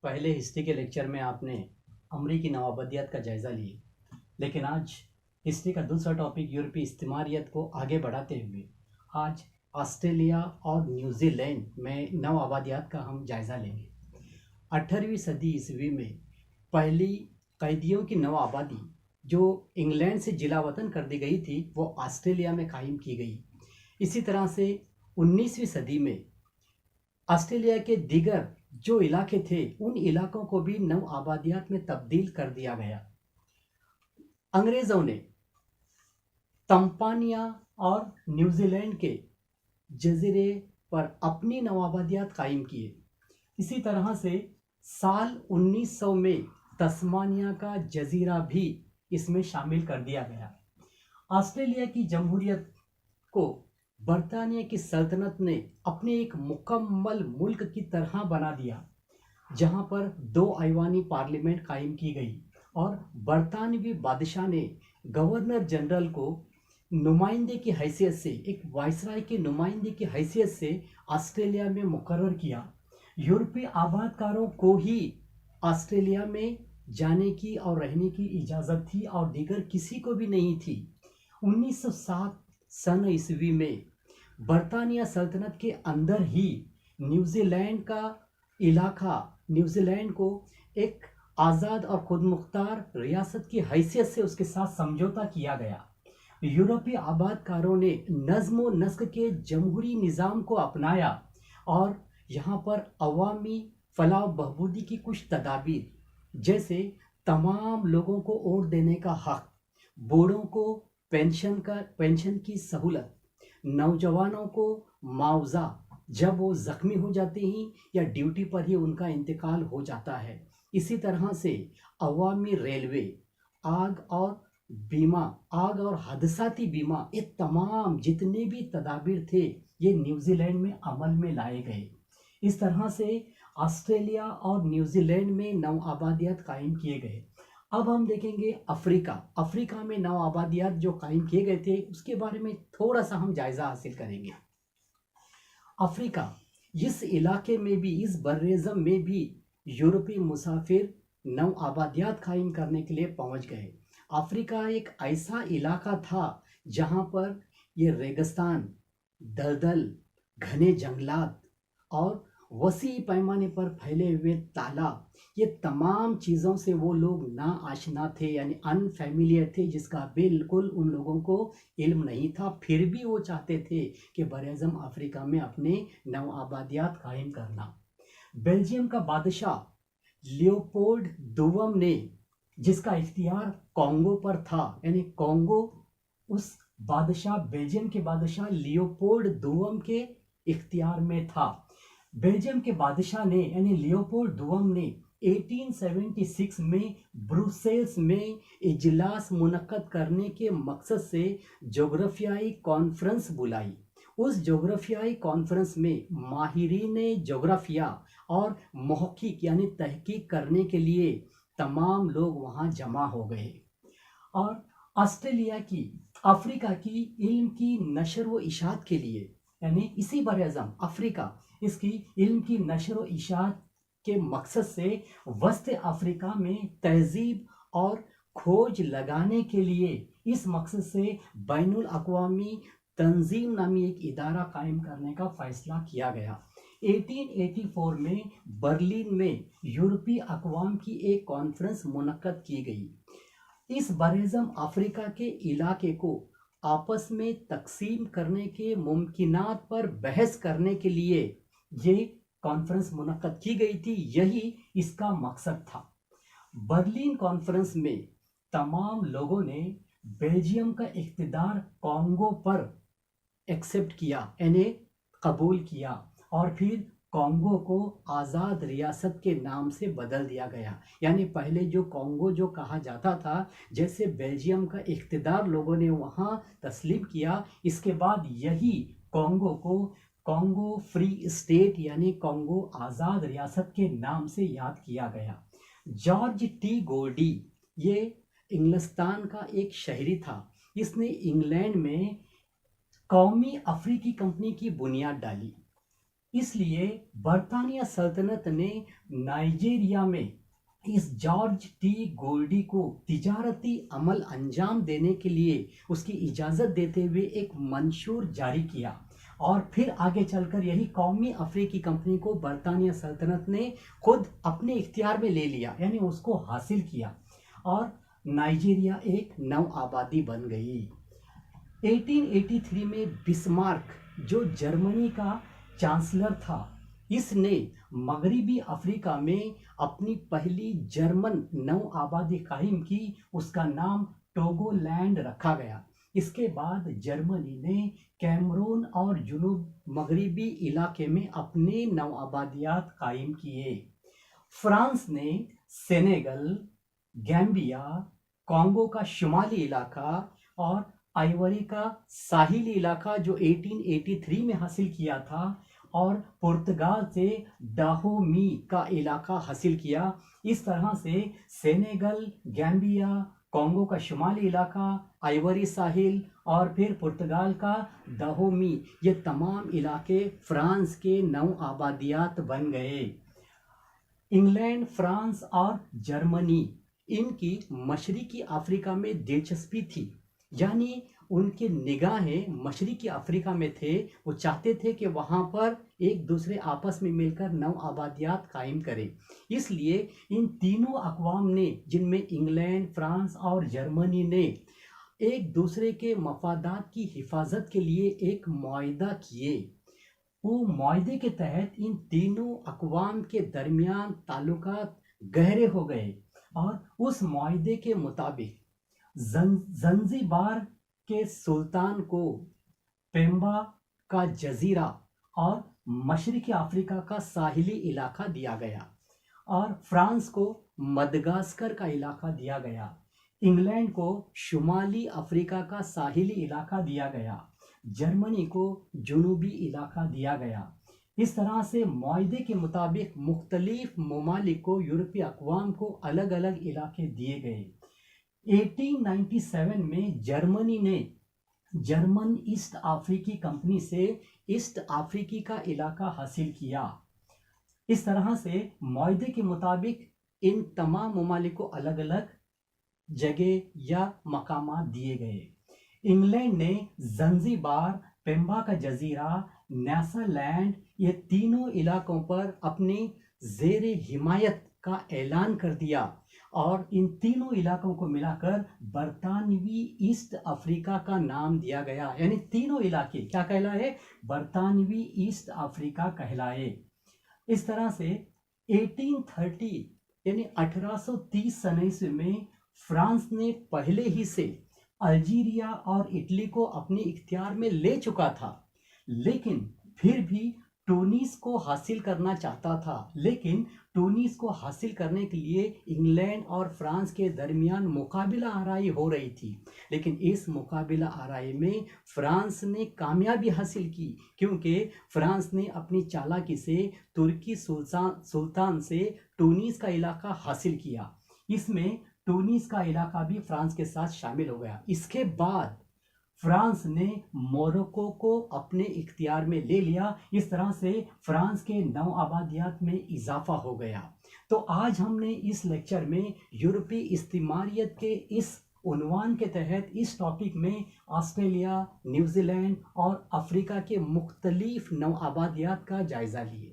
پہلے ہسٹری کے لیکچر میں آپ نے امریکی نوآبادیات کا جائزہ لیے، لیکن آج ہسٹری کا دوسرا ٹاپک یورپی استعماریت کو آگے بڑھاتے ہوئے آج آسٹریلیا اور نیوزی لینڈ میں نوآبادیات کا ہم جائزہ لیں گے۔ 18ویں صدی عیسوی میں پہلی قیدیوں کی نوآبادی جو انگلینڈ سے جلا وطن کر دی گئی تھی وہ آسٹریلیا میں قائم کی گئی۔ اسی طرح سے 19ویں صدی میں آسٹریلیا کے دیگر جو علاقے تھے ان علاقوں کو بھی نو آبادیات میں تبدیل کر دیا گیا۔ انگریزوں نے تمپانیا اور نیوزی لینڈ کے جزیرے پر اپنی نو آبادیات قائم کیے۔ اسی طرح سے سال 1900 میں تسمانیہ کا جزیرہ بھی اس میں شامل کر دیا گیا۔ آسٹریلیا کی جمہوریت کو برطانیہ کی سلطنت نے اپنے ایک مکمل ملک کی طرح بنا دیا، جہاں پر 2 ایوانی پارلیمنٹ قائم کی گئی اور برطانوی بادشاہ نے گورنر جنرل کو نمائندے کی حیثیت سے، ایک وائسرائے کے نمائندے کی حیثیت سے آسٹریلیا میں مقرر کیا۔ یورپی آباد کاروں کو ہی آسٹریلیا میں جانے کی اور رہنے کی اجازت تھی اور دیگر کسی کو بھی نہیں تھی۔ 1907 سن عیسوی میں برطانیہ سلطنت کے اندر ہی نیوزی لینڈ کا علاقہ، نیوزی لینڈ کو ایک آزاد اور خود مختار ریاست کی حیثیت سے اس کے ساتھ سمجھوتا کیا گیا۔ یورپی آباد کاروں نے نظم و نسق کے جمہوری نظام کو اپنایا اور یہاں پر عوامی فلاح و بہبودی کی کچھ تدابیر، جیسے تمام لوگوں کو ووٹ دینے کا حق، بوڑھوں کو پینشن کی سہولت، نوجوانوں کو معاوضہ جب وہ زخمی ہو جاتے ہیں یا ڈیوٹی پر ہی ان کا انتقال ہو جاتا ہے۔ اسی طرح سے عوامی ریلوے، آگ اور حادثاتی بیمہ، یہ تمام جتنے بھی تدابیر تھے یہ نیوزی لینڈ میں عمل میں لائے گئے۔ اس طرح سے آسٹریلیا اور نیوزی لینڈ میں نو آبادیات قائم کیے گئے۔ اب ہم دیکھیں گے افریقہ میں نو آبادیات جو قائم کیے گئے تھے اس کے بارے میں تھوڑا سا ہم جائزہ حاصل کریں گے۔ افریقہ، اس علاقے میں بھی، اس براعظم میں بھی یورپی مسافر نو آبادیات قائم کرنے کے لیے پہنچ گئے۔ افریقہ ایک ایسا علاقہ تھا جہاں پر یہ ریگستان، دلدل، گھنے جنگلات اور وسیع پیمانے پر پھیلے ہوئے تالاب، یہ تمام چیزوں سے وہ لوگ نا آشنا تھے، یعنی انفیملیئر تھے، جس کا بالکل ان لوگوں کو علم نہیں تھا۔ پھر بھی وہ چاہتے تھے کہ براعظم افریقہ میں اپنے نو آبادیات قائم کرنا۔ بیلجیم کا بادشاہ لیوپولڈ دوم نے، جس کا اختیار کانگو پر تھا، یعنی کانگو اس بیلجیم کے بادشاہ لیوپولڈ دوم کے اختیار میں تھا۔ بیلجیم کے بادشاہ نے، یعنی لیوپولڈ دوم نے 1876 میں بروسیلس میں اجلاس منعقد کرنے کے مقصد سے جغرافیائی کانفرنس بلائی۔ اس جغرافیائی کانفرنس میں ماہرین جغرافیہ اور محقق، یعنی تحقیق کرنے کے لیے تمام لوگ وہاں جمع ہو گئے اور افریقہ کی علم کی نشر و اشاعت کے لیے، یعنی اسی براعظم افریقہ، اس کی علم کی نشر و اشاعت کے مقصد سے وسط افریقہ میں تہذیب اور کھوج لگانے کے لیے اس مقصد سے بین الاقوامی تنظیم نامی ایک ادارہ قائم کرنے کا فیصلہ کیا گیا۔ 1884 میں برلن میں یورپی اقوام کی ایک کانفرنس منعقد کی گئی۔ اس براعظم افریقہ کے علاقے کو آپس میں تقسیم کرنے کے ممکنات پر بحث کرنے کے لیے یہ کانفرنس منعقد کی گئی تھی، یہی اس کا مقصد تھا۔ برلن کانفرنس میں تمام لوگوں نے بیلجیم کا اقتدار کانگو پر ایکسپٹ کیا، یعنی قبول کیا، اور پھر کانگو کو آزاد ریاست کے نام سے بدل دیا گیا۔ یعنی پہلے جو کانگو جو کہا جاتا تھا، جیسے بیلجیم کا اقتدار لوگوں نے وہاں تسلیم کیا، اس کے بعد یہی کانگو کو کانگو فری اسٹیٹ، یعنی کانگو آزاد ریاست کے نام سے یاد کیا گیا۔ جارج ٹی گولڈی، یہ انگلستان کا ایک شہری تھا، اس نے انگلینڈ میں قومی افریقی کمپنی کی بنیاد ڈالی۔ اس لیے برطانیہ سلطنت نے نائجیریا میں اس جارج ٹی گولڈی کو تجارتی عمل انجام دینے کے لیے اس کی اجازت دیتے ہوئے ایک منشور جاری کیا، اور پھر آگے چل کر یہی قومی افریقی کمپنی کو برطانیہ سلطنت نے خود اپنے اختیار میں لے لیا، یعنی اس کو حاصل کیا، اور نائجیریا ایک نو آبادی بن گئی۔ 1883 میں بسمارک، جو جرمنی کا چانسلر تھا، اس نے مغربی افریقہ میں اپنی پہلی جرمن نو آبادی قائم کی، اس کا نام ٹوگو لینڈ رکھا گیا۔ اس کے بعد جرمنی نے کیمرون اور جنوب مغربی علاقے میں اپنے نو آبادیات قائم کیے۔ فرانس نے سینیگل، گیمبیا، کانگو کا شمالی علاقہ اور آئیوری کا ساحلی علاقہ جو 1883 میں حاصل کیا تھا، اور پرتگال سے ڈاہومی کا علاقہ حاصل کیا۔ اس طرح سے سینیگل، گیمبیا، کانگو کا شمالی علاقہ، آئیوری ساحل اور پھر پرتگال کا ڈاہومی، یہ تمام علاقے فرانس کے نو آبادیات بن گئے۔ انگلینڈ، فرانس اور جرمنی، ان کی مشرقی افریقہ میں دلچسپی تھی، یعنی ان کے نگاہیں مشرقی افریقہ میں تھے۔ وہ چاہتے تھے کہ وہاں پر ایک دوسرے آپس میں مل کر نو آبادیات قائم کریں۔ اس لیے ان تینوں اقوام نے، جن میں انگلینڈ، فرانس اور جرمنی نے، ایک دوسرے کے مفادات کی حفاظت کے لیے ایک معاہدہ کیے۔ وہ معاہدے کے تحت ان تینوں اقوام کے درمیان تعلقات گہرے ہو گئے، اور اس معاہدے کے مطابق زنزیبار کے سلطان کو پیمبا کا جزیرہ اور مشرقی افریقہ کا ساحلی علاقہ دیا گیا، اور فرانس کو مدغاسکر کا علاقہ دیا گیا۔ انگلینڈ کو شمالی افریقہ کا ساحلی علاقہ دیا گیا، جرمنی کو جنوبی علاقہ دیا گیا۔ اس طرح سے معاہدے کے مطابق مختلف ممالک کو، یورپی اقوام کو الگ الگ علاقے دیے گئے۔ 1897 میں جرمنی نے جرمن ایسٹ افریقی کمپنی سے ایسٹ افریقی کا علاقہ حاصل کیا۔ اس طرح سے معاہدے کے مطابق ان تمام ممالک کو الگ الگ جگہ یا مقامات دیے گئے۔ انگلینڈ نے زنزیبار، پیمبا کا جزیرہ، نیاسا لینڈ، یہ تینوں علاقوں پر اپنی زیر حمایت کا اعلان کر دیا، اور ان تینوں علاقوں کو ملا کر برطانوی ایسٹ افریقہ کا نام دیا گیا، یعنی تینوں علاقے کیا کہلائے؟ برطانوی ایسٹ افریقہ کہلائے۔ اس طرح سے 1830 یعنی 1830 میں فرانس نے پہلے ہی سے الجیریا اور اٹلی کو اپنے اختیار میں لے چکا تھا، لیکن پھر بھی ٹونس کو حاصل کرنا چاہتا تھا۔ لیکن ٹونس کو حاصل کرنے کے لیے انگلینڈ اور فرانس کے درمیان مقابلہ آرائی ہو رہی تھی، لیکن اس مقابلہ آرائی میں فرانس نے کامیابی حاصل کی، کیونکہ فرانس نے اپنی چالاکی سے ترکی سلطان سے ٹونس کا علاقہ حاصل کیا۔ اس میں ٹونس کا علاقہ بھی فرانس کے ساتھ شامل ہو گیا۔ اس کے بعد فرانس نے موروکو کو اپنے اختیار میں لے لیا۔ اس طرح سے فرانس کے نو آبادیات میں اضافہ ہو گیا۔ تو آج ہم نے اس لیکچر میں یورپی استعماریت کے اس عنوان کے تحت اس ٹاپک میں آسٹریلیا، نیوزی لینڈ اور افریقہ کے مختلف نو آبادیات کا جائزہ لیے۔